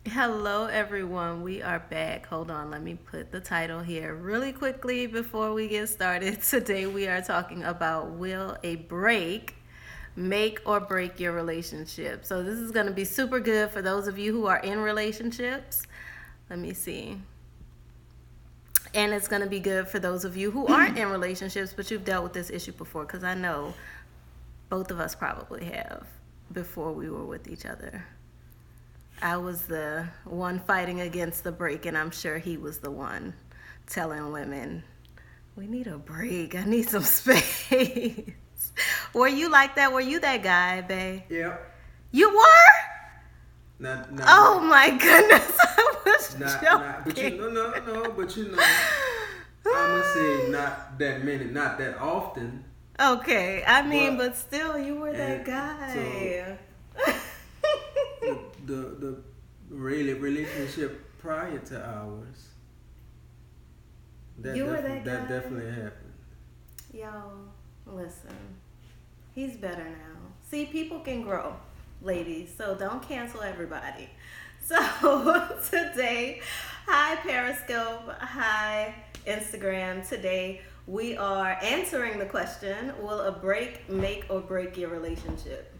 Hello, everyone. We are back. Hold on, let me put the title here really quickly before we get started. Today, we are talking about will a break make or break your relationship? So, this is going to be super good for those of you who are in relationships. Let me see. And it's going to be good for those of you who aren't in relationships, but you've dealt with this issue before, because I know both of us probably have before we were with each other. I was the one fighting against the break, and I'm sure he was the one telling women, we need a break. I need some space. Were you like that? Were you that guy, babe? Yeah. You were? Not. Oh my goodness. I was Not. But joking. no. But I'ma say not that many, not that often. Okay. I mean, but still, you were that and guy. The relationship prior to ours. You were that guy? That definitely happened. Yo, listen. He's better now. See, people can grow, ladies, so don't cancel everybody. So today, hi Periscope, hi Instagram. Today we are answering the question, will a break make or break your relationship?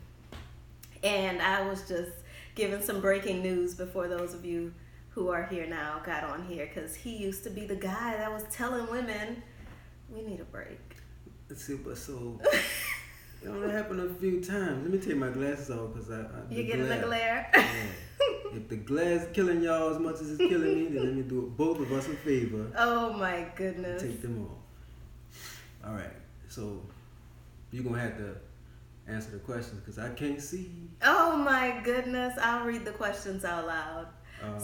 And I was just giving some breaking news before those of you who are here now got on here, because he used to be the guy that was telling women, we need a break. Super, so it only happened a few times. Let me take my glasses off because You getting the glare? Yeah. If the glass killing y'all as much as it's killing me, then let me do both of us a favor. Oh my goodness. Take them off. All right. So you're gonna have to answer the questions because I can't see. Oh my goodness. I'll read the questions out loud. I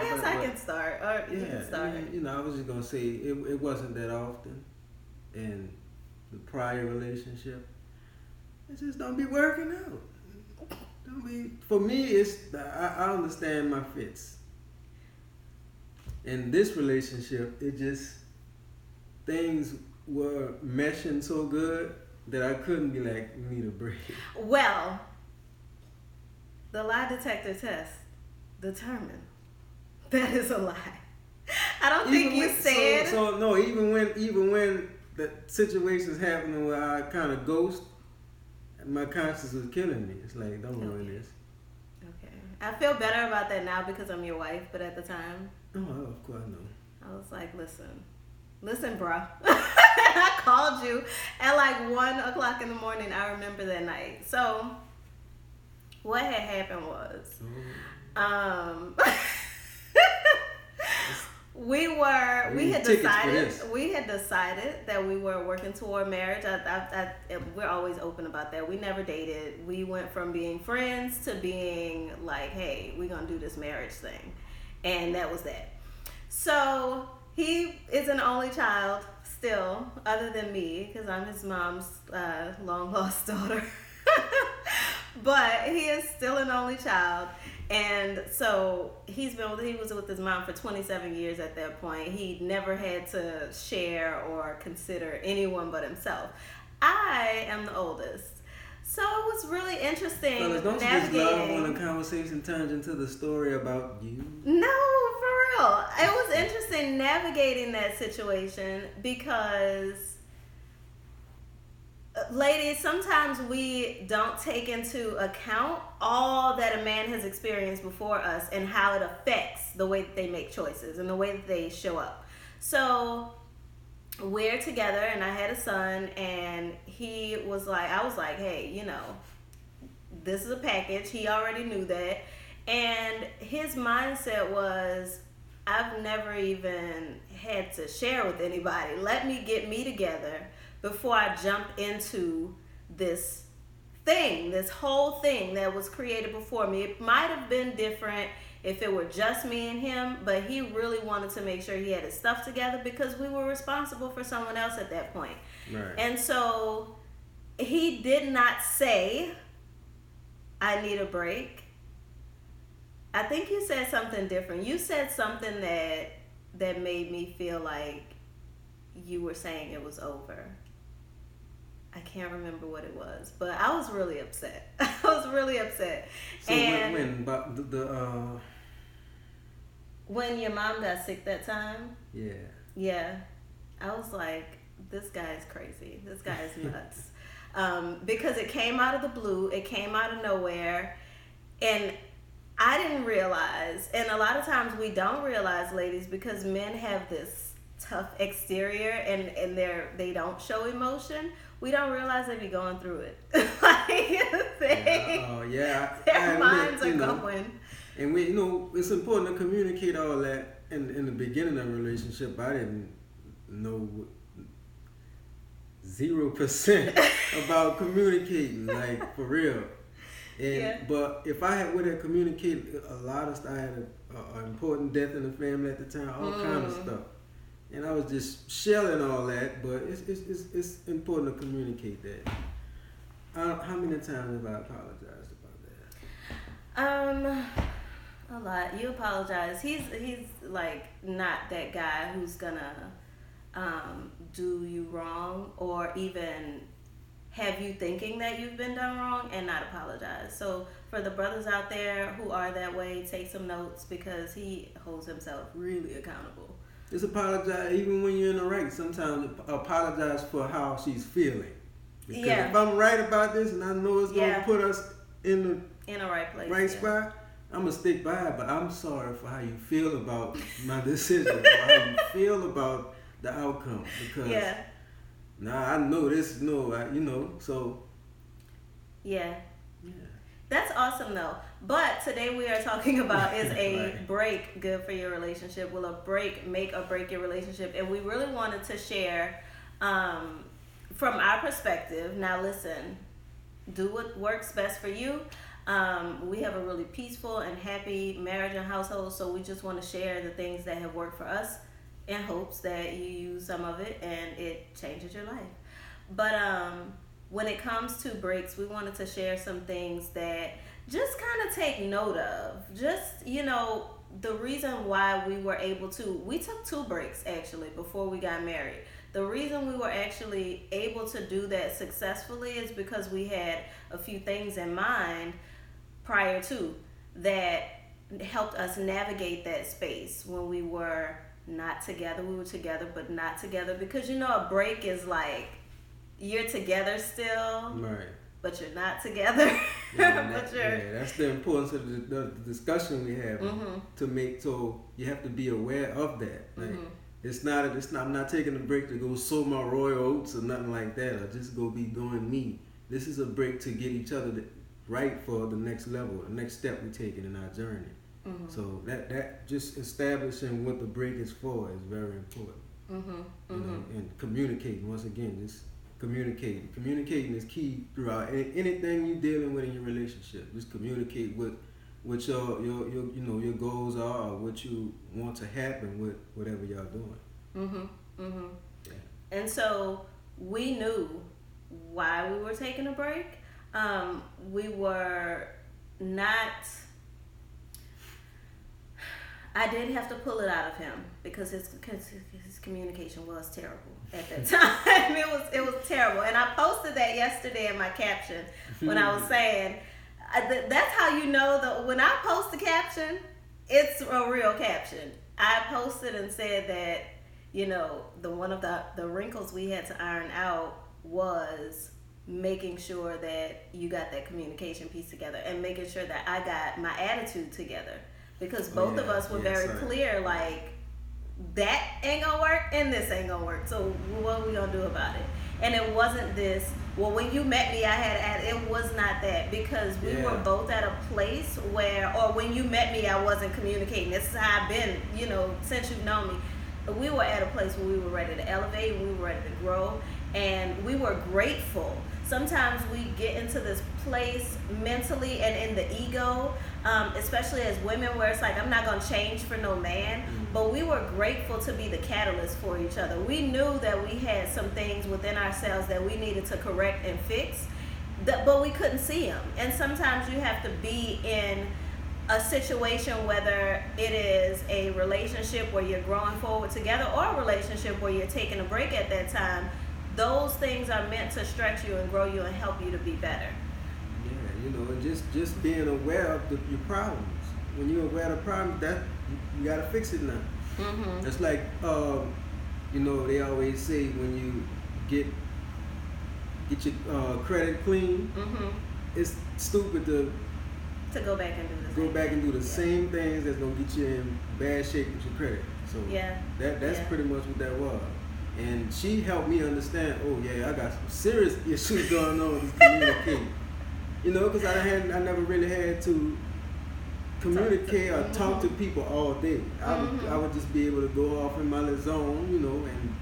guess I can start. Or you can start. I was just gonna say it wasn't that often in the prior relationship. It just don't be working out. For me, I understand my fits. In this relationship, it just things were meshing so good that I couldn't be like, we need a break. Well, the lie detector test determined that is a lie. I don't think you said. So no, even when the situations happening where I kind of ghost, my conscience was killing me. It's like, don't ruin this. Okay. I feel better about that now because I'm your wife, but at the time, oh, of course, no. I was like, listen, bruh. I called you at like 1:00 in the morning. I remember that night. So what had happened was, we had decided that we were working toward marriage. We're always open about that. We never dated. We went from being friends to being like, hey, we're gonna do this marriage thing, and that was that. So he is an only child still, other than me, because I'm his mom's long lost daughter. But he is still an only child. And so he was with his mom for 27 years at that point. He never had to share or consider anyone but himself. I am the oldest. So it was really interesting. Fellas, don't you just love when a conversation turns into the story about you? No, for real. It was interesting navigating that situation because, ladies, sometimes we don't take into account all that a man has experienced before us and how it affects the way that they make choices and the way that they show up. So we're together and I had a son, and I was like, hey, this is a package. He already knew that. And his mindset was, I've never even had to share with anybody. Let me get me together before I jump into this whole thing that was created before me. It might have been different if it were just me and him, but he really wanted to make sure he had his stuff together because we were responsible for someone else at that point. Right. And so he did not say, I need a break. I think you said something different. You said something that made me feel like you were saying it was over. I can't remember what it was, but I was really upset. I was really upset. So and when but when your mom got sick that time, yeah. yeah, I was like, this guy is crazy. This guy is nuts. Because it came out of the blue. It came out of nowhere. And I didn't realize, and a lot of times we don't realize, ladies, because men have this tough exterior and they don't show emotion. We don't realize they be going through it. Their minds are going. And it's important to communicate all that. In the beginning of a relationship, I didn't know 0% about communicating, like, for real. But if I would have communicated a lot of stuff, I had an important death in the family at the time, all kind of stuff, and I was just shelling all that. But it's important to communicate that. How many times have I apologized about that? A lot. You apologize. He's like not that guy who's gonna do you wrong or even have you thinking that you've been done wrong and not apologize. So for the brothers out there who are that way, take some notes because he holds himself really accountable. Just apologize even when you're in the right. Sometimes apologize for how she's feeling. Because if I'm right about this and I know it's going to put us in the right place, right spot, I'm going to stick by it. But I'm sorry for how you feel about my decision, or how you feel about the outcome. Because I know this, so. Yeah. That's awesome though. But today we are talking about, is a break good for your relationship? Will a break make or break your relationship? And we really wanted to share from our perspective. Now listen, do what works best for you. We have a really peaceful and happy marriage and household, so we just want to share the things that have worked for us in hopes that you use some of it and it changes your life. But when it comes to breaks, we wanted to share some things that just kind of take note of. Just, the reason why we took 2 breaks actually before we got married. The reason we were actually able to do that successfully is because we had a few things in mind prior to that helped us navigate that space when we were not together. We were together but not together, because a break is like you're together still, right, but you're not together. That's the importance of the discussion we have to make. So you have to be aware of that. Like, it's not. I'm not taking a break to go sow my royal oats or nothing like that, or just go be doing me. This is a break to get each other right for the next level, the next step we're taking in our journey. So that just establishing what the break is for is very important. And communicating, once again, just communicating. Communicating is key throughout anything you're dealing with in your relationship. Just communicate what your goals are, or what you want to happen with whatever y'all doing. And so we knew why we were taking a break. We were not. I did have to pull it out of him because his communication was terrible at that time. It was terrible, and I posted that yesterday in my caption when I was saying that's how you know that when I post a caption, it's a real caption. I posted and said that one of the wrinkles we had to iron out was making sure that you got that communication piece together and making sure that I got my attitude together. Because both of us were very clear, like, that ain't gonna work and this ain't gonna work. So what are we gonna do about it? And it wasn't this, well, when you met me, it was not that. Because we were both at a place where, or when you met me, I wasn't communicating. This is how I've been, since you've known me. We were at a place where we were ready to elevate, we were ready to grow, and we were grateful. Sometimes we get into this place mentally and in the ego, especially as women, where it's like, I'm not going to change for no man. But we were grateful to be the catalyst for each other. We knew that we had some things within ourselves that we needed to correct and fix, but we couldn't see them. And sometimes you have to be in a situation, whether it is a relationship where you're growing forward together or a relationship where you're taking a break at that time, those things are meant to stretch you and grow you and help you to be better. Yeah, and just being aware of your problems. When you're aware of the problem, that you gotta fix it now. Mm-hmm. It's like they always say when you get your credit clean, Mm-hmm. it's stupid to go back and do the same things that's gonna get you in bad shape with your credit. So that's pretty much what that was. And she helped me understand. Oh yeah, I got some serious issues going on with communicating. Because I never really had to communicate or talk to people all day. I would just be able to go off in my little zone,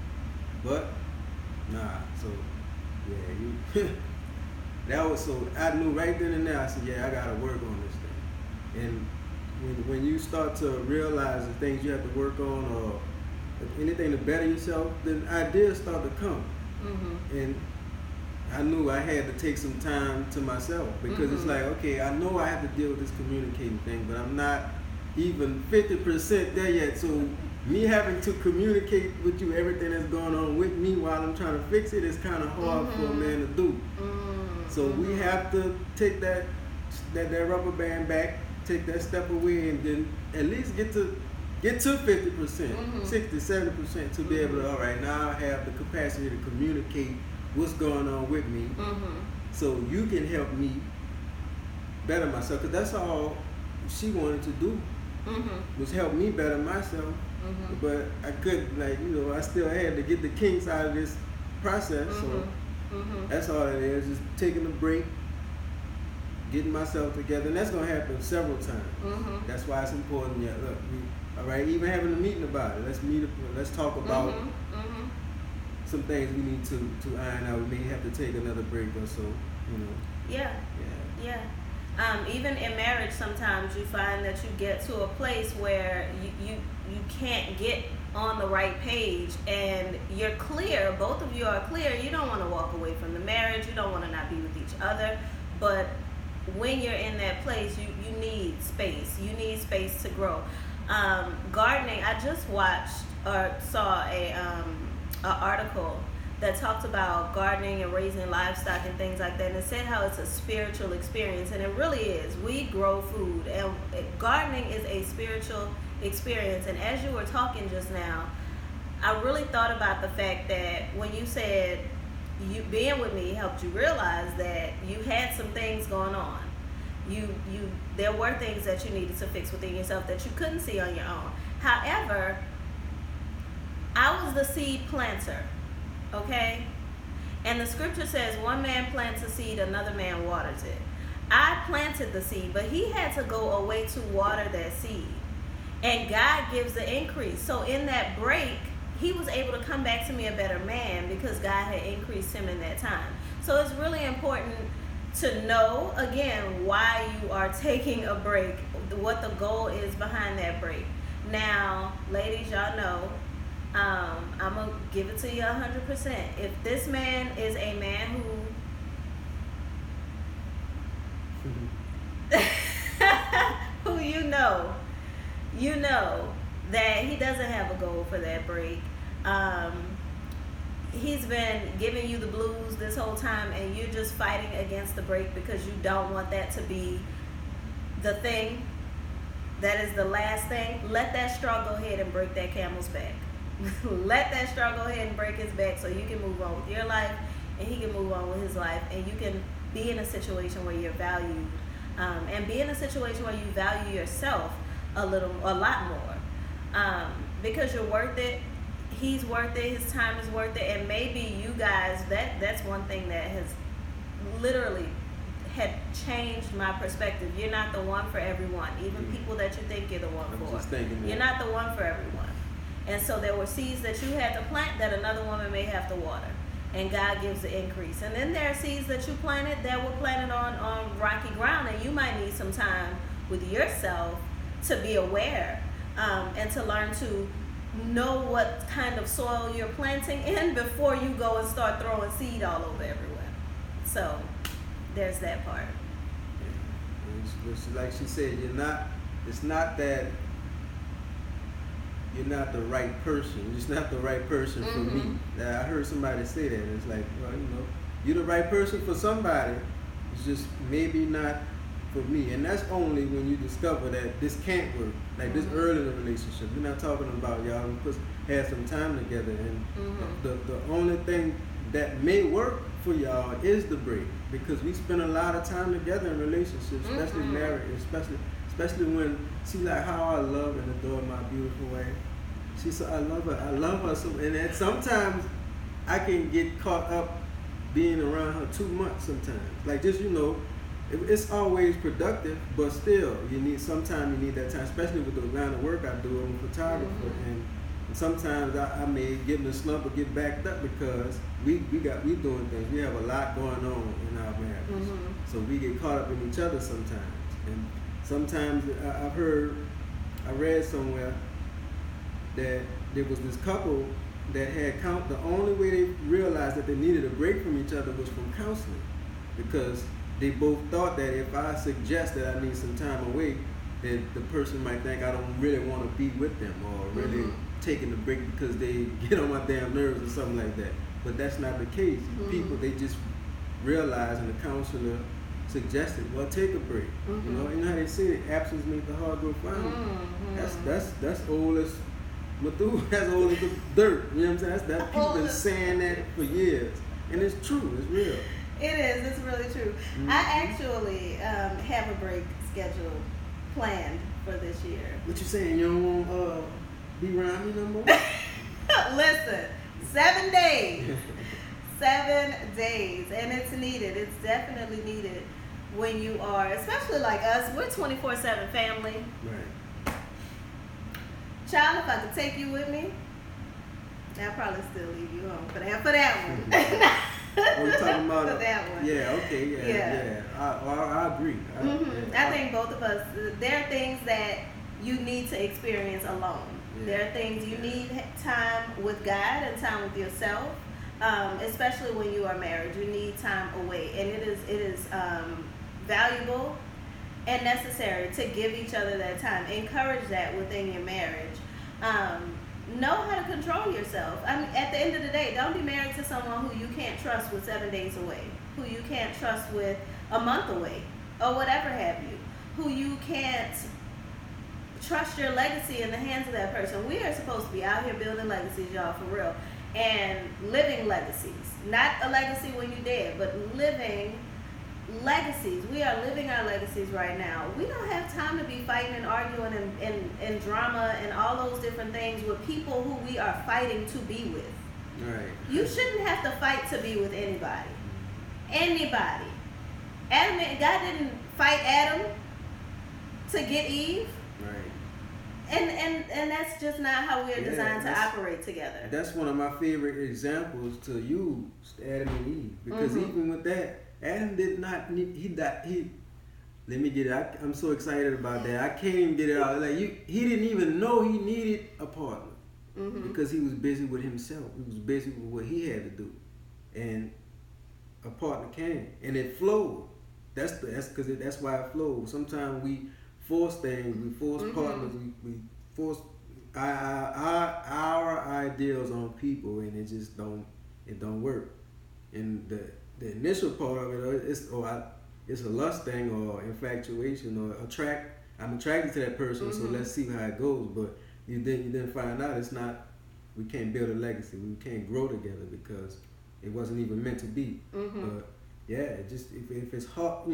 but nah. So yeah, that was so I knew right then and there. I said, yeah, I gotta work on this thing. And when you start to realize the things you have to work on or anything to better yourself, then ideas start to come. Mm-hmm. And I knew I had to take some time to myself because it's like, okay, I know I have to deal with this communicating thing, but I'm not even 50% there yet. So me having to communicate with you everything that's going on with me while I'm trying to fix it is kind of hard for a man to do. So we have to take that rubber band back, take that step away, and then at least get to 50%, 60, 70% to be able to, all right, now I have the capacity to communicate what's going on with me, so you can help me better myself. Because that's all she wanted to do, was help me better myself. But I couldn't, I still had to get the kinks out of this process. So that's all it is, just taking a break, getting myself together. And that's going to happen several times. That's why it's important. Yeah, look, all right, even having a meeting about it. Let's meet up, let's talk about some things we need to iron out. We may have to take another break or so, Yeah. Even in marriage, sometimes you find that you get to a place where you can't get on the right page, and you're clear. Both of you are clear. You don't want to walk away from the marriage. You don't want to not be with each other. But when you're in that place, you need space. You need space to grow. Gardening. I just watched or saw an article that talked about gardening and raising livestock and things like that, and it said how it's a spiritual experience, and it really is. We grow food, and gardening is a spiritual experience. And as you were talking just now, I really thought about the fact that when you said you being with me helped you realize that you had some things going on. There were things that you needed to fix within yourself that you couldn't see on your own. However, I was the seed planter, okay? And the scripture says one man plants a seed, another man waters it. I planted the seed, but he had to go away to water that seed. And God gives the increase. So in that break, he was able to come back to me a better man because God had increased him in that time. So it's really important to know, again, why you are taking a break, what the goal is behind that break. Now, ladies, y'all know, I'm going to give it to you 100%. If this man is a man who you know that he doesn't have a goal for that break. He's been giving you the blues this whole time, and you're just fighting against the break because you don't want that to be the thing that is the last thing. Let that straw go ahead and break that camel's back. Let that straw go ahead and break his back so you can move on with your life and he can move on with his life, and you can be in a situation where you're valued, and be in a situation where you value yourself a lot more, because you're worth it. He's worth it. His time is worth it. And maybe you guys, that's one thing that has literally had changed my perspective. You're not the one for everyone. Even people that you think you're the one for. You're not the one for everyone. And so there were seeds that you had to plant that another woman may have to water. And God gives the increase. And then there are seeds that you planted that were planted on rocky ground, and you might need some time with yourself to be aware, and to learn to know what kind of soil you're planting in before you go and start throwing seed all over everywhere. So there's that part. Like she said, it's not that you're not the right person. You're just not the right person for me. I heard somebody say that. It's like, well, you're the right person for somebody. It's just maybe not for me. And that's only when you discover that this can't work. Like this early in the relationship. We're not talking about y'all had some time together. And the only thing that may work for y'all is the break. Because we spend a lot of time together in relationships, especially married, especially when see like how I love and adore my beautiful wife. I love her so, and then sometimes I can get caught up being around her too much sometimes. Like just it's always productive, but still sometimes you need that time, especially with the line of work I do. I'm a photographer, and sometimes I may get in a slump or get backed up because we doing things. We have a lot going on in our marriage, so we get caught up in each other sometimes. And sometimes I read somewhere that there was this couple that had the only way they realized that they needed a break from each other was from counseling, because they both thought that if I suggest that I need some time away, then the person might think I don't really want to be with them, or really taking the break because they get on my damn nerves or something like that. But that's not the case. People, they just realize, and the counselor suggested, well, take a break. You know how they say it, absence makes the heart grow fonder. That's old as Methuselah, that's old as the dirt. You know what I'm saying? That people been saying that for years, and it's true. It's real. It is. It's really true. I actually have a break scheduled planned for this year. What you saying? You don't want be around me no more? Listen, 7 days. 7 days, and it's needed. It's definitely needed when you are, especially like us. We're 24/7 family. Right. Child, if I could take you with me, I'd probably still leave you home for that one. Oh, you talking about for that one? Yeah. Okay. Yeah. I agree. I think both of us. There are things that you need to experience alone. Yeah. There are things you need time with God and time with yourself. Especially when you are married, you need time away, and it is valuable and necessary to give each other that time. Encourage that within your marriage. Know how to control yourself. I mean, at the end of the day, don't be married to someone who you can't trust with 7 days away, who you can't trust with a month away, or whatever have you, who you can't trust your legacy in the hands of that person. We are supposed to be out here building legacies, y'all, for real. And living legacies. Not a legacy when you're dead, but living legacies. We are living our legacies right now. We don't have time to be fighting and arguing and drama and all those different things with people who we are fighting to be with. Right. You shouldn't have to fight to be with anybody. Anybody. God didn't fight Adam to get Eve. Right. And that's just not how we're designed to operate together. That's one of my favorite examples to use, Adam and Eve. Because even with that, Adam did not need, let me get it. I'm so excited about that. I can't even get it out. Like he didn't even know he needed a partner. Because he was busy with himself. He was busy with what he had to do. And a partner came. And it flowed. That's why it flows. Sometimes we force things, we force partners, we force our ideals on people, and it just don't work. And the initial part of it is it's a lust thing or infatuation or I'm attracted to that person, so let's see how it goes. But you then find out it's not. We can't build a legacy. We can't grow together because it wasn't even meant to be. But yeah, it just if it's hot,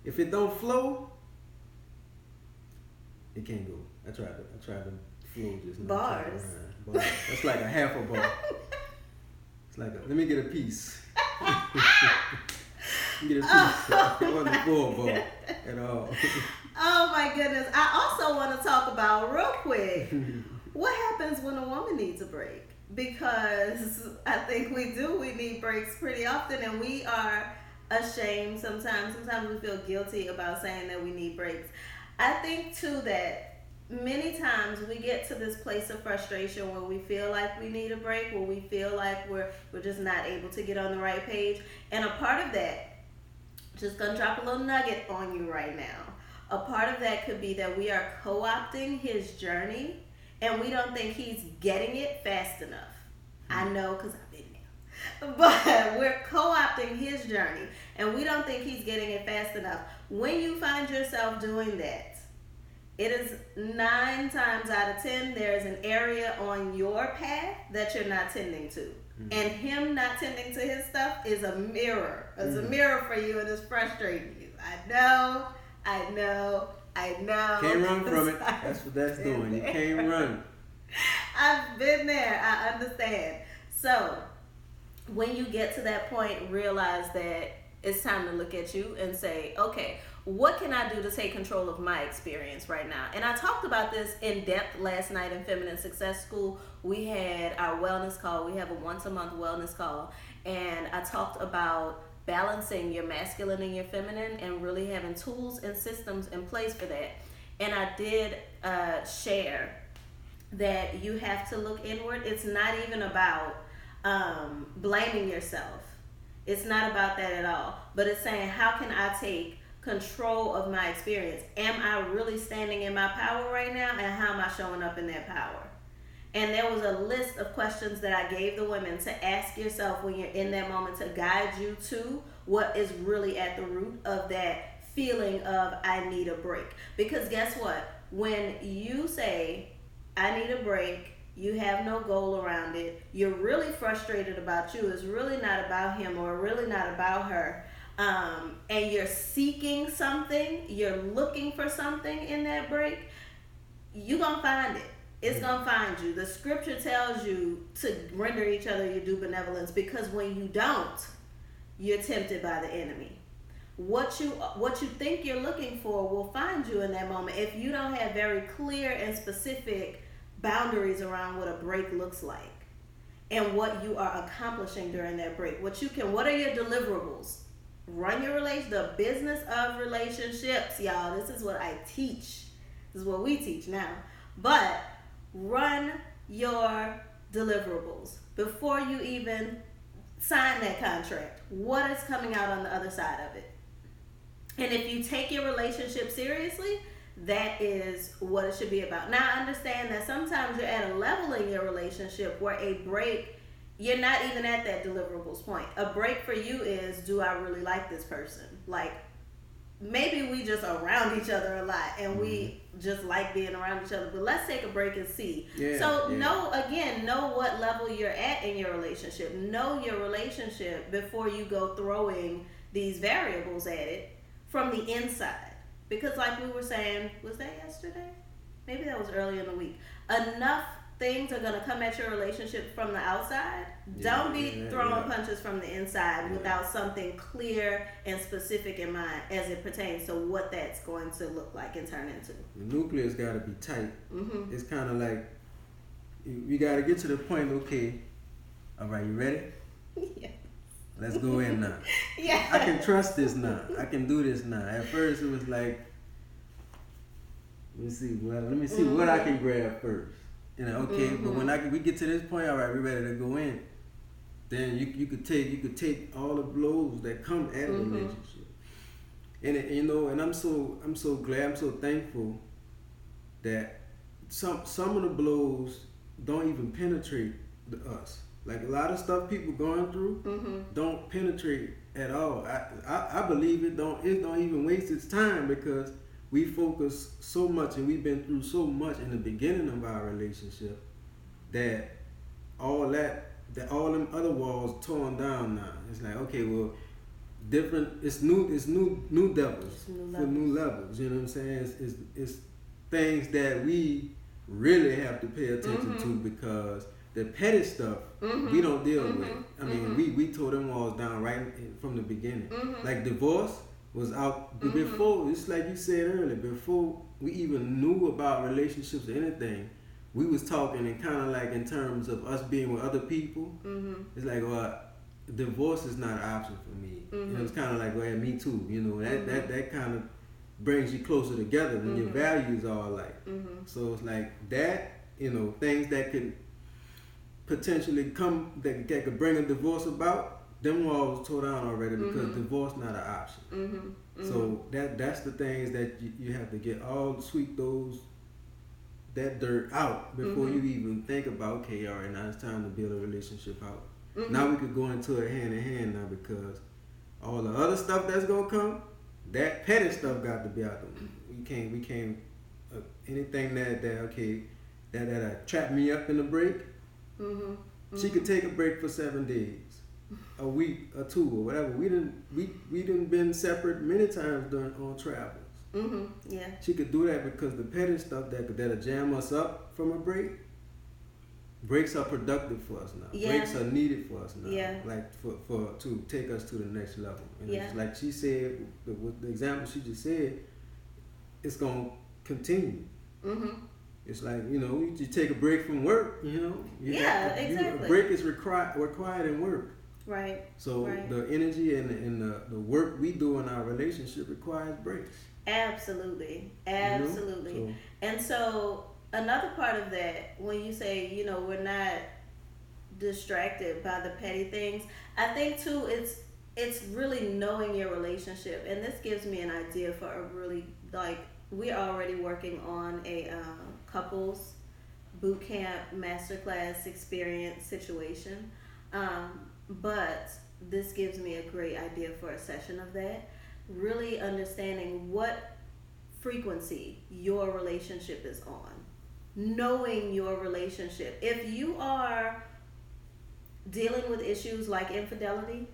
if it don't flow, it can't go. I tried to flow just now. Bars. That's like a half a bar. It's like let me get a piece. Get a piece. It wasn't a full bar at all. Oh my goodness. I also want to talk about real quick what happens when a woman needs a break, because I think we need breaks pretty often, and we are ashamed sometimes we feel guilty about saying that we need breaks. I think too that many times we get to this place of frustration where we feel like we need a break, where we feel like we're just not able to get on the right page. And a part of that, just gonna drop a little nugget on you right now, a part of that could be that we are co-opting his journey and we don't think he's getting it fast enough. I know because I've been there. But we're co-opting his journey, and we don't think he's getting it fast enough. When you find yourself doing that, it is 9 times out of 10, there's an area on your path that you're not tending to. And him not tending to his stuff is a mirror. It's a mirror for you, and it's frustrating you. I know. Can't run from it. That's what that's doing. You can't run. I've been there. I understand. So, when you get to that point, realize that it's time to look at you and say, okay, what can I do to take control of my experience right now? And I talked about this in depth last night in Feminine Success School. We had our wellness call. We have a once-a-month wellness call. And I talked about balancing your masculine and your feminine and really having tools and systems in place for that. And I did share that you have to look inward. It's not even about blaming yourself. It's not about that at all. But it's saying, how can I take control of my experience? Am I really standing in my power right now? And how am I showing up in that power? And there was a list of questions that I gave the women to ask yourself when you're in that moment to guide you to what is really at the root of that feeling of I need a break. Because guess what? When you say, I need a break, you have no goal around it, you're really frustrated about you, it's really not about him or really not about her, and you're seeking something, you're looking for something in that break, you're going to find it. It's going to find you. The scripture tells you to render each other your due benevolence, because when you don't, you're tempted by the enemy. What you think you're looking for will find you in that moment if you don't have very clear and specific boundaries around what a break looks like and what you are accomplishing during that break. What are your deliverables? Run your the business of relationships, y'all. This is what I teach. This is what we teach now. But run your deliverables before you even sign that contract. What is coming out on the other side of it? And if you take your relationship seriously, that is what it should be about. Now, I understand that sometimes you're at a level in your relationship where a break, you're not even at that deliverables point. A break for you is, do I really like this person? Like, maybe we just around each other a lot and we just like being around each other, but let's take a break and see. Know what level you're at in your relationship. Know your relationship before you go throwing these variables at it from the inside. Because like we were saying, was that yesterday? Maybe that was early in the week. Enough things are going to come at your relationship from the outside. Don't be throwing punches from the inside without something clear and specific in mind as it pertains to what that's going to look like and turn into. The nucleus got to be tight. It's kind of like, we got to get to the point, okay, all right, you ready? Yeah. Let's go in now. Yeah. I can trust this now. I can do this now. At first it was like, let me see what I can grab first. You know, okay, but when we get to this point, all right, we're ready to go in. Then you could take all the blows that come at a relationship. And and I'm so glad, I'm so thankful that some of the blows don't even penetrate us. Like a lot of stuff people going through don't penetrate at all. I believe it don't even waste its time, because we focus so much and we've been through so much in the beginning of our relationship that all them other walls torn down now. It's like, okay, well, it's new devils for new levels. You know what I'm saying? It's things that we really have to pay attention to, because the petty stuff we don't deal with. I mean, we tore them walls down right from the beginning. Like divorce was out before. It's like you said earlier, before we even knew about relationships or anything, we was talking in kind of like in terms of us being with other people. It's like, well, divorce is not an option for me. And it was kind of like, well, me too. You know, that kind of brings you closer together when your values are alike. So it's like that, things that could potentially come that could bring a divorce about, them walls tore down already, because divorce not an option. So that's the things that you have to sweep those that dirt out before you even think about, okay, all right, now it's time to build a relationship out. Now we could go into it hand in hand now, because all the other stuff that's gonna come, that petty stuff got to be out there. We can't anything that trap me up in the break. She could take a break for 7 days, a week or 2 or whatever. We done been separate many times on travels. Yeah. She could do that because the petty stuff that'll jam us up from a break. Breaks are productive for us now. Yeah. Breaks are needed for us now. Yeah. Like for to take us to the next level. And Yeah. it's like she said, with the example she just said, it's gonna continue. It's like, you take a break from work, exactly. A break is required in work. Right. So the energy and the work we do in our relationship requires breaks. Absolutely. So, And so another part of that, when you say, we're not distracted by the petty things, I think too it's really knowing your relationship. And this gives me an idea for a really, we're already working on a couples boot camp masterclass experience situation. But this gives me a great idea for a session of that. Really understanding what frequency your relationship is on. Knowing your relationship. If you are dealing with issues like infidelity,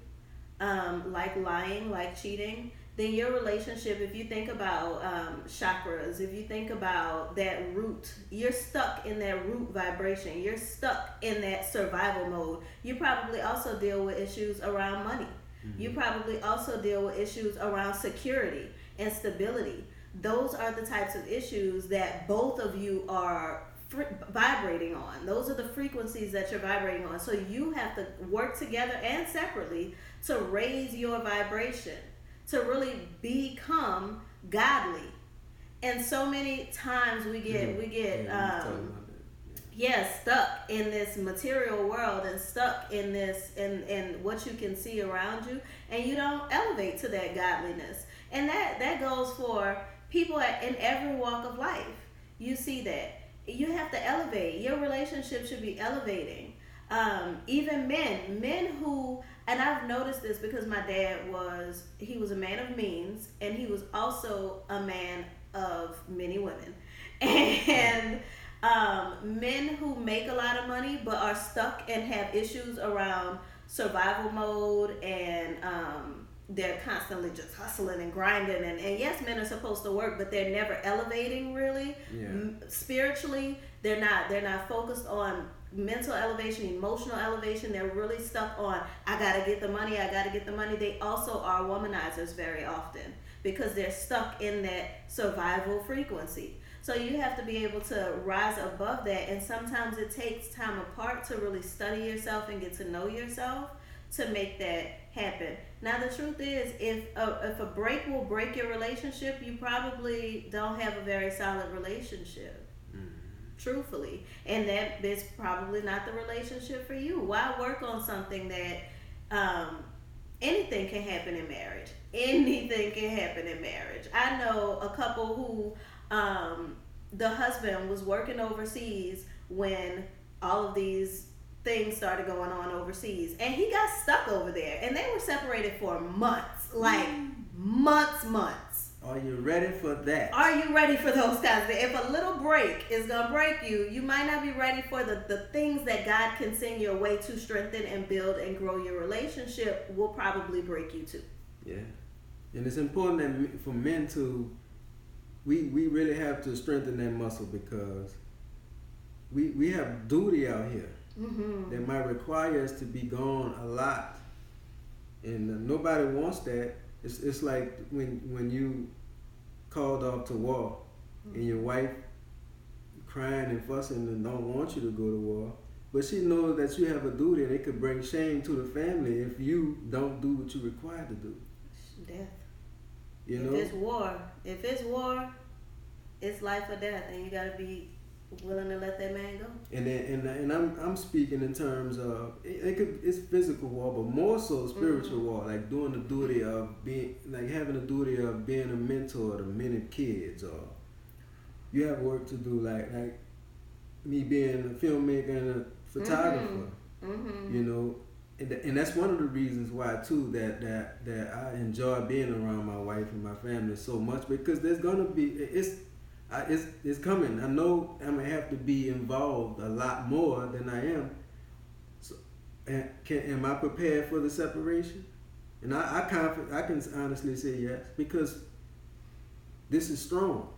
like lying, like cheating, then your relationship, if you think about chakras, if you think about that root, you're stuck in that root vibration. You're stuck in that survival mode. You probably also deal with issues around money. You probably also deal with issues around security and stability. Those are the types of issues that both of you are vibrating on. Those are the frequencies that you're vibrating on. So you have to work together and separately to raise your vibration, to really become godly. And so many times we get stuck in this material world and stuck in this in what you can see around you, and you don't elevate to that godliness. And that goes for people in every walk of life. You see that. You have to elevate. Your relationship should be elevating. Even men who, and I've noticed this because my dad was a man of means, and he was also a man of many women. And men who make a lot of money but are stuck and have issues around survival mode, and they're constantly just hustling and grinding, and yes, men are supposed to work, but they're never elevating really. Spiritually. They're not focused on mental elevation, emotional elevation. They're really stuck on, I gotta get the money. They also are womanizers very often because they're stuck in that survival frequency. So you have to be able to rise above that, and sometimes it takes time apart to really study yourself and get to know yourself to make that happen. Now the truth is, if a break will break your relationship, you probably don't have a very solid relationship. Truthfully, and that is probably not the relationship for you. Why work on something that anything can happen in marriage? Anything can happen in marriage. I know a couple who the husband was working overseas when all of these things started going on overseas, and he got stuck over there, and they were separated for months, months. Are you ready for that? Are you ready for those kinds of things? If a little break is going to break you, you might not be ready for the things that God can send your way to strengthen and build and grow your relationship will probably break you too. Yeah. And it's important that for men to, we really have to strengthen that muscle, because we have duty out here that might require us to be gone a lot. And nobody wants that. It's like when you called off to war and your wife crying and fussing and don't want you to go to war, but she knows that you have a duty and it could bring shame to the family if you don't do what you're required to do. Death. If it's war, it's life or death, and you gotta be willing to let that man go. And I'm speaking in terms of it's physical war, but more so spiritual war, like doing the duty of being, like having the duty of being a mentor to many kids, or you have work to do, like me being a filmmaker and a photographer. You know, and that's one of the reasons why too that I enjoy being around my wife and my family so much, because there's gonna be it's coming. I know I'm gonna have to be involved a lot more than I am. So, am I prepared for the separation? And I can honestly say yes, because this is strong,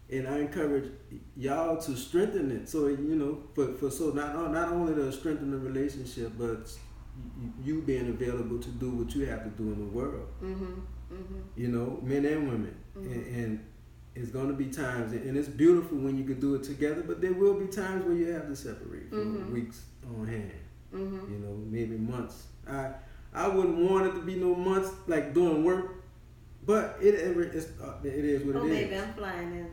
and I encourage y'all to strengthen it. So you know, so not only to strengthen the relationship, but you being available to do what you have to do in the world. You know, men and women, and it's going to be times, and it's beautiful when you can do it together. But there will be times where you have to separate for weeks on hand. You know, maybe months. I wouldn't want it to be no months like doing work, but it is what it is. Oh, baby, I'm flying in.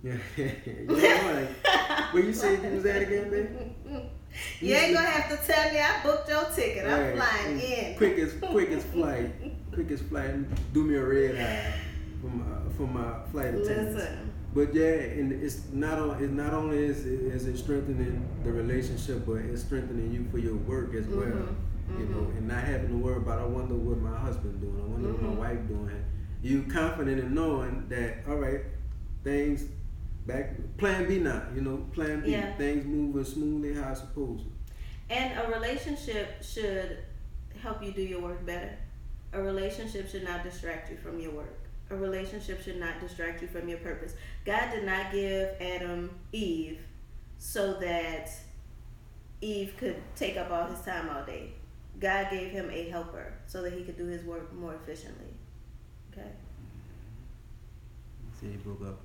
Yeah, you know, like, where you say you was at again, baby? You ain't gonna have to tell me I booked your ticket. I'm flying in. Quickest flight. Do me a red eye for my flight attendants. Listen. But yeah, and it's not only is it strengthening the relationship, but it's strengthening you for your work as well. You know, and not having to worry about, I wonder what my husband doing, I wonder what my wife doing. You confident in knowing that, all right, things back, plan B now, you know, plan B, things moving smoothly how it's supposed to. And a relationship should help you do your work better. A relationship should not distract you from your work. A relationship should not distract you from your purpose. God did not give Adam Eve so that Eve could take up all his time all day. God gave him a helper so that he could do his work more efficiently. Okay? So you broke up.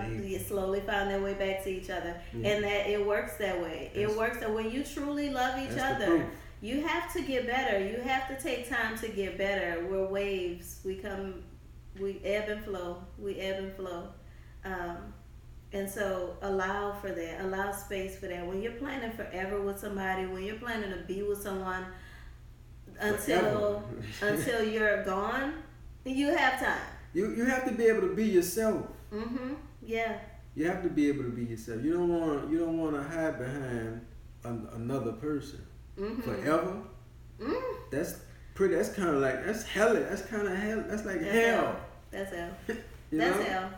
You slowly found their way back to each other. And that it works that way. It works that when you truly love each other, you have to get better. You have to take time to get better. We're waves. We ebb and flow. And so allow for that. Allow space for that. When you're planning forever with somebody, when you're planning to be with someone until you're gone, you have time. You have to be able to be yourself. Yeah. You have to be able to be yourself. You don't want to hide behind another person forever. That's kind of like, that's hell. That's kind of hell. That's like hell. That's hell. That's hell.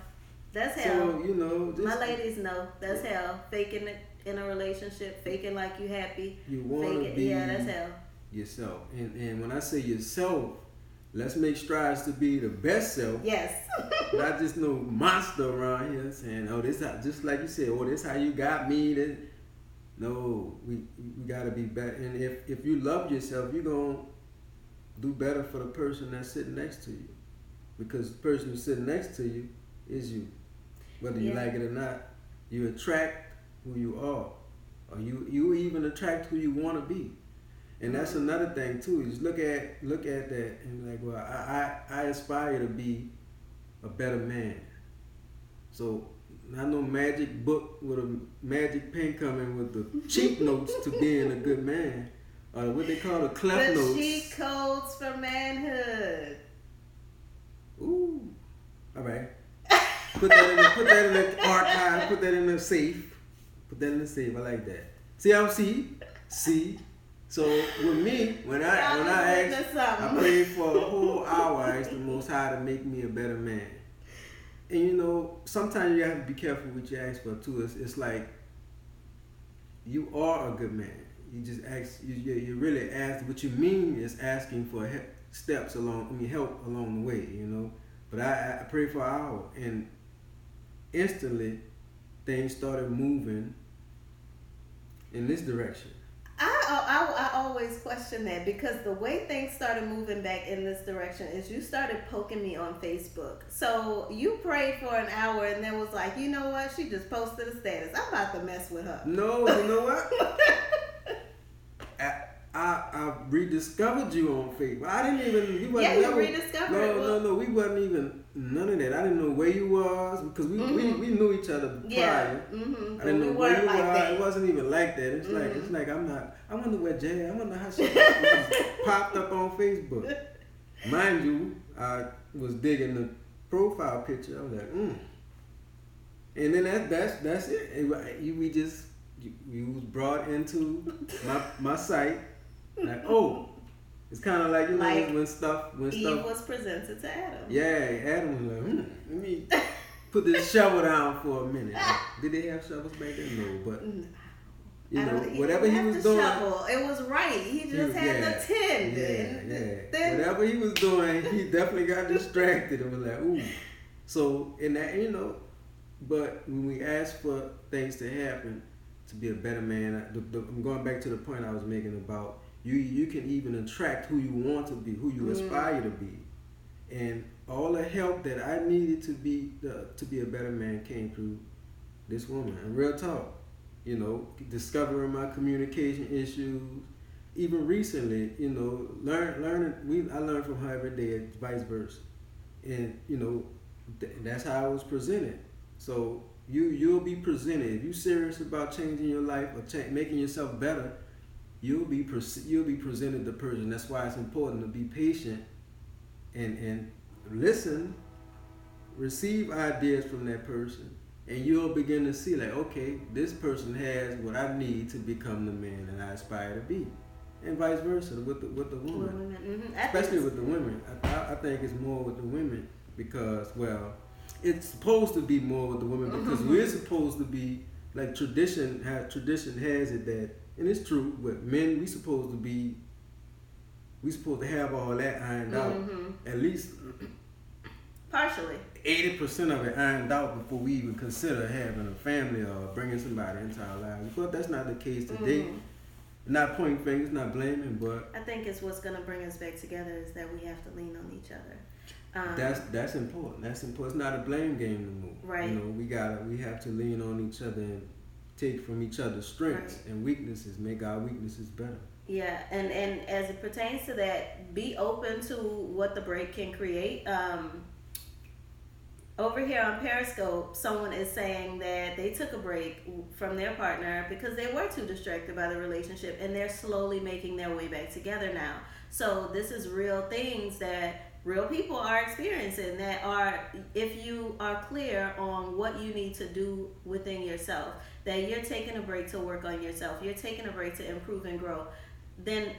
That's hell. So, you know, my ladies know that's hell. Faking it in a relationship, faking like you happy. You want to be that's hell. Yourself. And when I say yourself, let's make strides to be the best self. Yes. Not just no monster around here saying, oh, this how, just like you said, oh, this how you got me. No, we gotta be better. And if you love yourself, you're gonna do better for the person that's sitting next to you. Because the person who's sitting next to you is you. Whether you like it or not, you attract who you are. Or you even attract who you wanna be. And that's another thing too, is look at that and like, well, I aspire to be a better man. So not no magic book with a magic pen coming with the cheat notes to being a good man. Or what they call the clef notes. The cheat codes for manhood. Ooh. Alright. Put that in the archive, put that in the safe. Put that in the safe. I like that. See? So with me, when I asked, I prayed for a whole hour. I asked the Most High to make me a better man. And you know, sometimes you have to be careful what you ask for too. It's like you are a good man. You just ask. You really ask. What you mean is asking for help along the way. You know. But I prayed for an hour, and instantly things started moving in this direction. I always question that, because the way things started moving back in this direction is you started poking me on Facebook. So you prayed for an hour and then was like, you know what? She just posted a status. I'm about to mess with her. No, you know what? I rediscovered you on Facebook. I didn't even. You rediscovered it. No. We wasn't even none of that. I didn't know where you was, because we knew each other prior. I didn't know where you was. It wasn't even like that. It's like I'm not. I wonder where Jay. I wonder how she popped up on Facebook. Mind you, I was digging the profile picture. I was like, And then that's it. We just you was brought into my sight. Like, oh, it's kind of like, you know, Like when Eve was presented to Adam. Yeah, Adam was like, let me put this shovel down for a minute. Like, did they have shovels back then? No, but you know, whatever he was doing, shovel. It was right. He just had the tin. Yeah. Whatever he was doing, he definitely got distracted and was like, ooh. So in that, you know, but when we ask for things to happen to be a better man, I'm going back to the point I was making about you can even attract who you want to be, who you aspire to be, and all the help that I needed to be a better man came through this woman. And real talk, you know, discovering my communication issues, even recently, you know, learning. I learned from her every day, and vice versa, and you know, that's how I was presented. So you'll be presented if you're serious about changing your life or making yourself better. You'll be presented the person. That's why it's important to be patient and listen, receive ideas from that person, and you'll begin to see like, okay, this person has what I need to become the man that I aspire to be, and vice versa with the woman. Mm-hmm. Especially with the women. I think it's more with the women because, well, it's supposed to be more with the women because we're supposed to be like tradition has it that, and it's true, but men we supposed to have all that ironed out, at least partially 80% of it ironed out before we even consider having a family or bringing somebody into our lives. But that's not the case today. Not pointing fingers, not blaming, but I think it's what's gonna bring us back together is that we have to lean on each other. That's important. That's important. It's not a blame game no more. Right. You know, we have to lean on each other and take from each other's strengths and weaknesses, make our weaknesses better. Yeah, and as it pertains to that, be open to what the break can create. Over here on Periscope, someone is saying that they took a break from their partner because they were too distracted by the relationship, and they're slowly making their way back together now. So this is real things that real people are experiencing that are, if you are clear on what you need to do within yourself, that you're taking a break to work on yourself, you're taking a break to improve and grow, then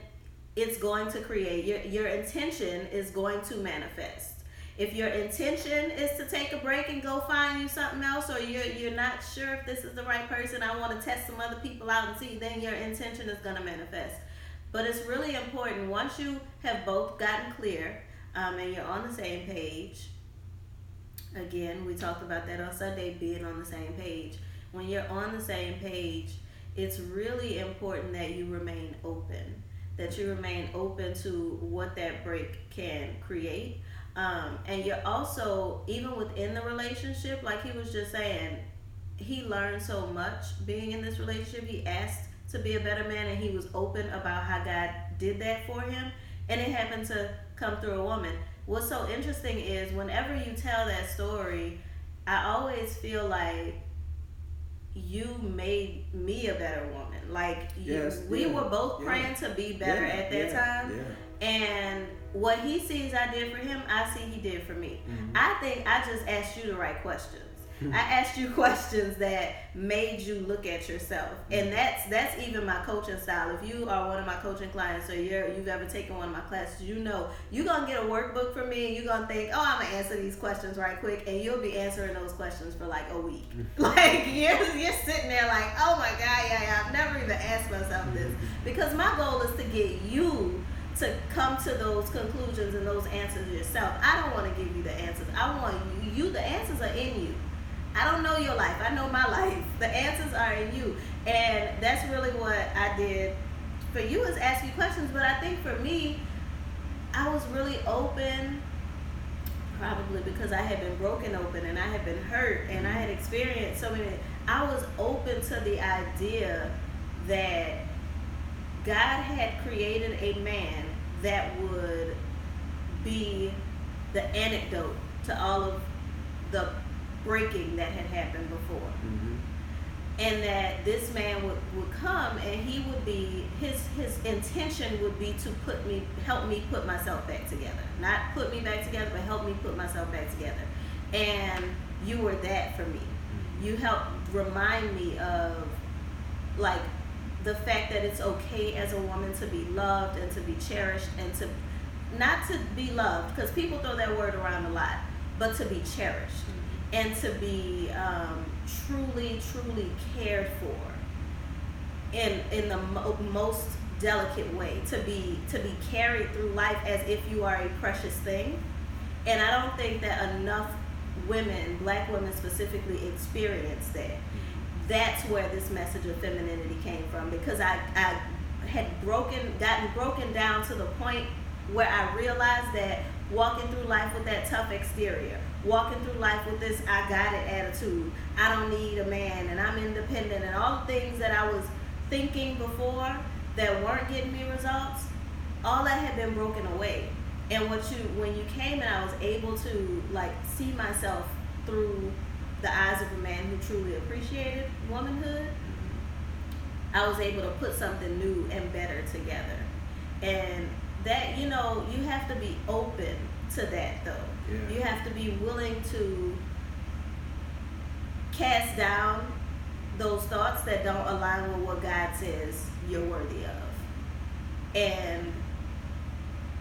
it's going to create, your intention is going to manifest. If your intention is to take a break and go find you something else, or you're not sure if this is the right person, I want to test some other people out and see, then your intention is going to manifest. But it's really important, once you have both gotten clear, and you're on the same page. Again, we talked about that on Sunday, being on the same page. When you're on the same page, it's really important that you remain open. That you remain open to what that break can create. And you're also, even within the relationship, like he was just saying, he learned so much being in this relationship. He asked to be a better man, and he was open about how God did that for him. And it happened to come through a woman. What's so interesting is whenever you tell that story, I always feel like you made me a better woman. Like we were both praying to be better at that time. Yeah. And what he sees I did for him, I see he did for me. I think I just asked you the right questions. I asked you questions that made you look at yourself, and that's even my coaching style. If you are one of my coaching clients, or you've ever taken one of my classes, you know you're gonna get a workbook from me, and you're gonna think, oh, I'm gonna answer these questions right quick, and you'll be answering those questions for like a week. Like you're sitting there like, oh my God, yeah, I've never even asked myself this, because my goal is to get you to come to those conclusions and those answers yourself. I don't want to give you the answers. I want you. The answers are in you. I don't know your life. I know my life. The answers are in you. And that's really what I did for you, is ask you questions. But I think for me, I was really open, probably because I had been broken open and I had been hurt and I had experienced so many. I was open to the idea that God had created a man that would be the antidote to all of the breaking that had happened before. And that this man would come, and he would be, his intention would be to help me put myself back together. Not put me back together, but help me put myself back together. And you were that for me. You helped remind me of like the fact that it's okay as a woman to be loved and to be cherished and to not to be loved, because people throw that word around a lot, but to be cherished and to be truly cared for in the most delicate way, to be carried through life as if you are a precious thing. And I don't think that enough women, black women specifically, experience that. That's where this message of femininity came from, because I had gotten broken down to the point where I realized that walking through life with that tough exterior, walking through life with this I got it attitude, I don't need a man and I'm independent, and all the things that I was thinking before that weren't getting me results, all that had been broken away. And when you came and I was able to like see myself through the eyes of a man who truly appreciated womanhood, I was able to put something new and better together. And that, you have to be open to that, though. Yeah. You have to be willing to cast down those thoughts that don't align with what God says you're worthy of. And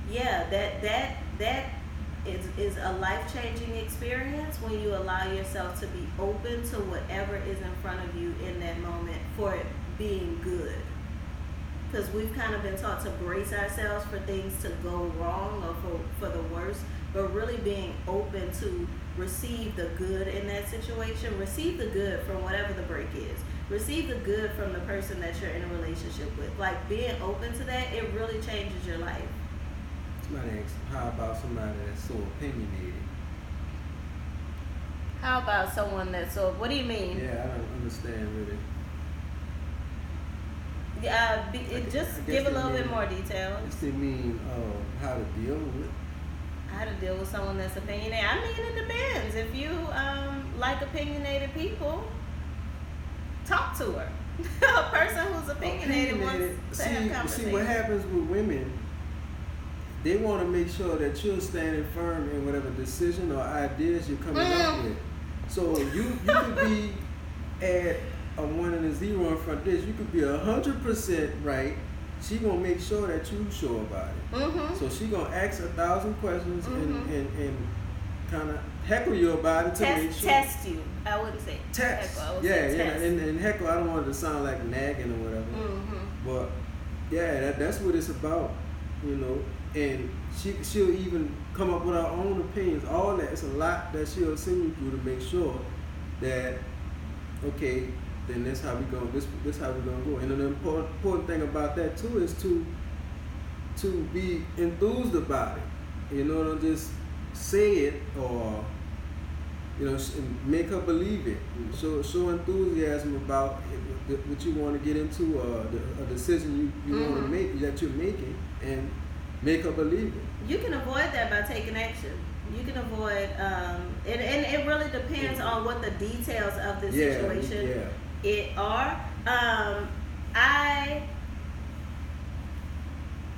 yeah, that is a life-changing experience when you allow yourself to be open to whatever is in front of you in that moment for it being good. Because we've kind of been taught to brace ourselves for things to go wrong or for the worst, but really being open to receive the good in that situation, receive the good from whatever the break is, receive the good from the person that you're in a relationship with. Like, being open to that, it really changes your life. Somebody asked, how about somebody that's so opinionated? How about someone that's so, what do you mean? Yeah, I don't understand really. Just give a little bit more detail. Just they mean how to deal with. How to deal with someone that's opinionated. I mean, it depends. If you like opinionated people, talk to her. A person who's opinionated wants to have conversation. See, what happens with women, they want to make sure that you're standing firm in whatever decision or ideas you're coming up with. So you could be at a 1 and a 0 in front of this. You could be 100% right. She gonna make sure that you sure about it. Mm-hmm. So she gonna ask 1,000 questions and kind of heckle you about it to make sure. Test you. I wouldn't say test. Heckle. I would say test. And heckle, I don't want it to sound like nagging or whatever. Mm-hmm. But yeah, that's what it's about, And she'll even come up with her own opinions. All that, it's a lot that she'll send you through to make sure that, okay, then that's how we go. This how we gonna go. And an important thing about that too is to be enthused about it. Don't just say it or make her believe it. Show enthusiasm about what you want to get into, a decision you want to make that you're making, and make her believe it. You can avoid that by taking action. You can avoid, and it really depends on what the details of the situation are.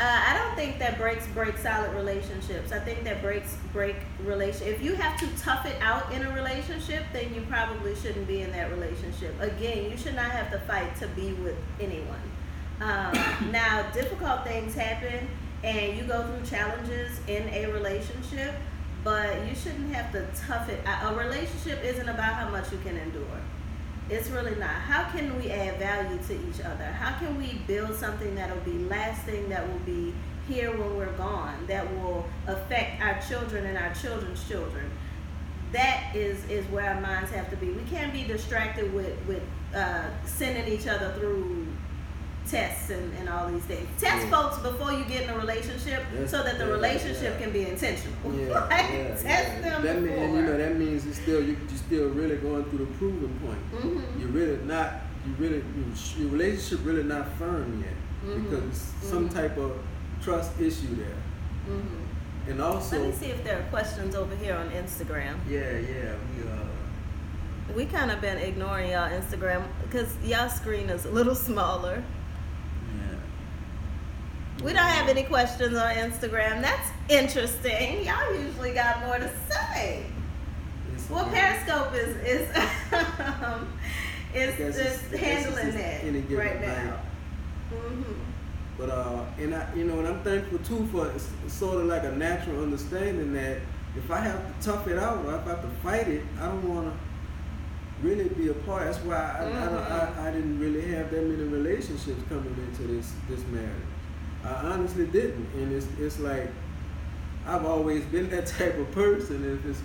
I don't think that break solid relationships. I think that break relationships. If you have to tough it out in a relationship, then you probably shouldn't be in that relationship. Again, you should not have to fight to be with anyone. Now, difficult things happen, and you go through challenges in a relationship, but you shouldn't have to tough it out. A relationship isn't about how much you can endure. It's really not. How can we add value to each other? How can we build something that will be lasting, that will be here when we're gone, that will affect our children and our children's children? That is where our minds have to be. We can't be distracted with sending each other through tests and all these things. Test folks before you get in a relationship, so that the relationship can be intentional. Test them before. That means you're still really going through the proving point. Mm-hmm. Your relationship really not firm yet, because it's some type of trust issue there. Mm-hmm. And also, let me see if there are questions over here on Instagram. We kind of been ignoring y'all Instagram because y'all screen is a little smaller. We don't have any questions on Instagram. That's interesting. Y'all usually got more to say. Well, Periscope is it's guess just handling just that any given right night. now. Mhm. But and I, and I'm thankful too for it's sort of like a natural understanding that if I have to tough it out or if I have to fight it, I don't want to really be a part. That's why I didn't really have that many relationships coming into this marriage. I honestly didn't, and it's like I've always been that type of person. If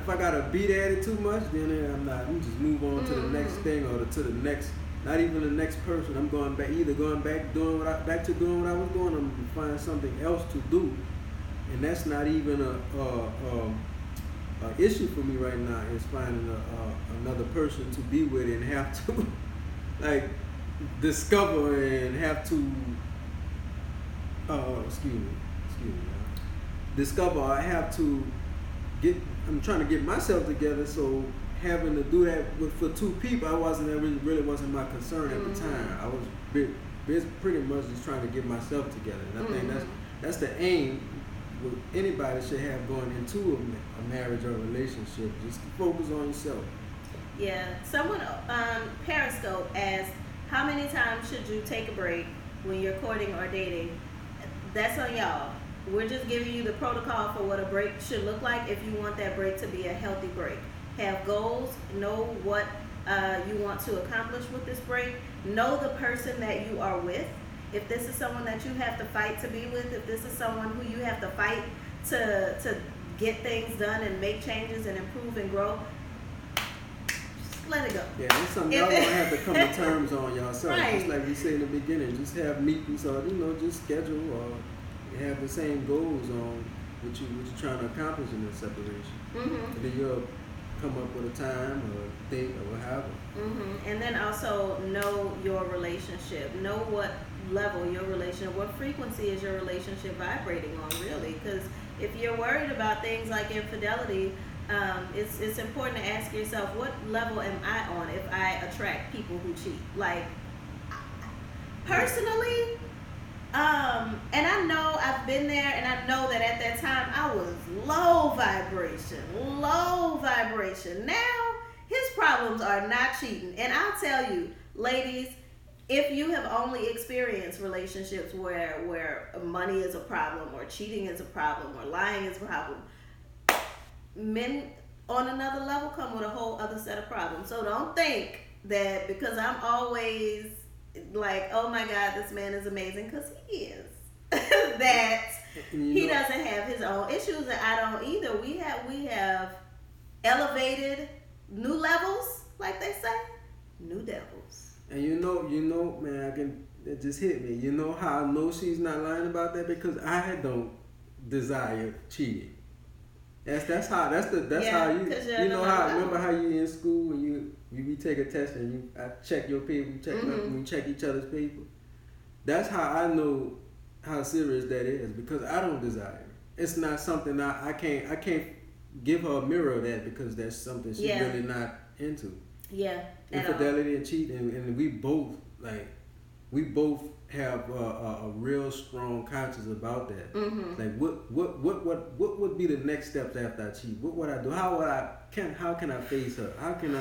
I gotta beat at it too much, then I'm not. I'm just move on to the next thing or to the next. Not even the next person. I'm going back, either going back back to doing what I was doing. I'm gonna find something else to do, and that's not even a issue for me right now. Is finding another person to be with and have to like discover and have to excuse me, discover. I have to get. I'm trying to get myself together, so having to do that for two people, that really wasn't my concern at the time. I was pretty much just trying to get myself together, and I think that's the aim. What anybody should have going into a marriage or a relationship. Just focus on yourself. Yeah. Someone Periscope asked, how many times should you take a break when you're courting or dating? That's on y'all. We're just giving you the protocol for what a break should look like if you want that break to be a healthy break. Have goals, know what you want to accomplish with this break, know the person that you are with. If this is someone that you have to fight to be with, if this is someone who you have to fight to get things done and make changes and improve and grow, just let it go. Yeah, it's something y'all gonna have to come to terms on yourself. Right. Just like we said in the beginning, just have meetings or just schedule or have the same goals on what you're trying to accomplish in this separation. And then you'll come up with a time or a date or whatever. And then also know your relationship. Know what level your relationship, what frequency is your relationship vibrating on, really? Because if you're worried about things like infidelity, it's important to ask yourself, what level am I on if I attract people who cheat? Like, personally, and I know I've been there, and I know that at that time I was low vibration. Now his problems are not cheating, and I'll tell you, ladies, if you have only experienced relationships where money is a problem, or cheating is a problem, or lying is a problem, men on another level come with a whole other set of problems. So don't think that because I'm always like, oh my God, this man is amazing, because he is, that he doesn't have his own issues, and I don't either. We have elevated new levels, like they say, new devils. And you know, man, it just hit me. You know how I know she's not lying about that? Because I don't desire cheating. That's how you know how remember how you in school and you take a test and I check your paper, we check each other's paper. That's how I know how serious that is, because I don't desire it. It's not something I can't give her a mirror of that, because that's something she's really not into. Yeah. Infidelity and cheating, and we both have a real strong conscience about that. Like what would be the next steps after I cheat? What would I do? How can I face her? How can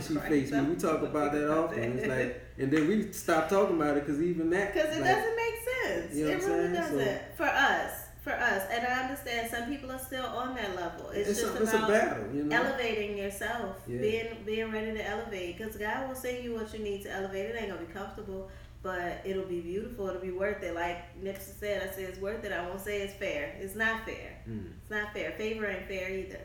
she face me? We talk about that often. It's like, and then we stop talking about it because it doesn't make sense. You know it really doesn't. So, for us, and I understand some people are still on that level. It's just it's about a battle, elevating yourself, being ready to elevate. Because God will send you what you need to elevate. It ain't gonna be comfortable, but it'll be beautiful. It'll be worth it. Like Nipsey said, I say it's worth it. I won't say it's fair. It's not fair. It's not fair. Favor ain't fair either.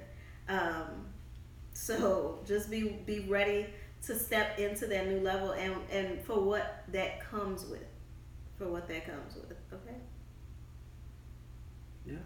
So just be ready to step into that new level, and for what that comes with. Okay. Yeah.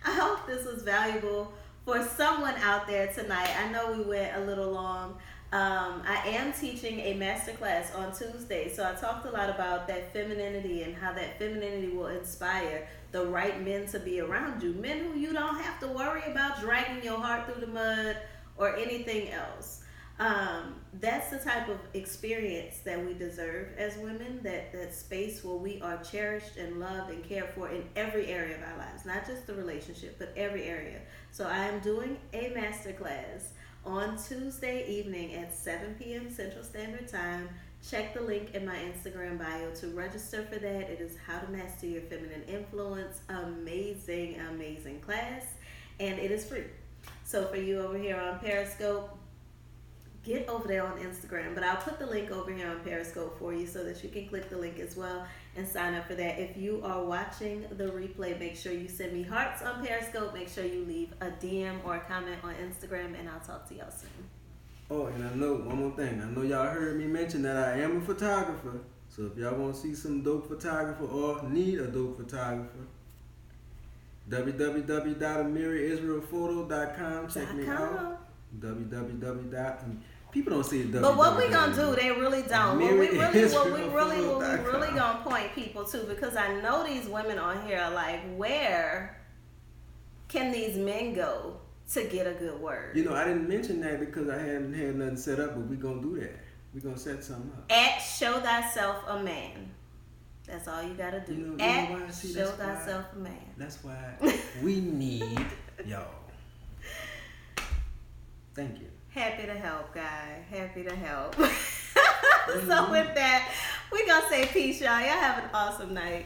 I hope this was valuable for someone out there tonight. I know we went a little long. I am teaching a masterclass on Tuesday, so I talked a lot about that femininity and how that femininity will inspire the right men to be around you. Men who you don't have to worry about dragging your heart through the mud or anything else. That's the type of experience that we deserve as women, that space where we are cherished and loved and cared for in every area of our lives, not just the relationship, but every area. So I am doing a masterclass on Tuesday evening at 7 p.m. Central Standard Time. Check the link in my Instagram bio to register for that. It is How to Master Your Feminine Influence. Amazing, amazing class. And it is free. So for you over here on Periscope, get over there on Instagram. But I'll put the link over here on Periscope for you so that you can click the link as well and sign up for that. If you are watching the replay, make sure you send me hearts on Periscope. Make sure you leave a DM or a comment on Instagram, and I'll talk to y'all soon. Oh, and I know one more thing. I know y'all heard me mention that I am a photographer. So if y'all want to see some dope photographer or need a dope photographer, www.amiriisraelphoto.com. Check me out. People don't see it. But what we gonna do? They really don't. What we really gonna point people to, because I know these women on here are like, where can these men go to get a good word? You know, I didn't mention that because I hadn't had nothing set up, but we gonna do that. We gonna set something up. At Show Thyself a Man. That's all you gotta do. You know At why? See, Show Thyself a Man. That's why we need y'all. Thank you. Happy to help, guy. Happy to help. So with that, we gonna say peace, y'all. Y'all have an awesome night.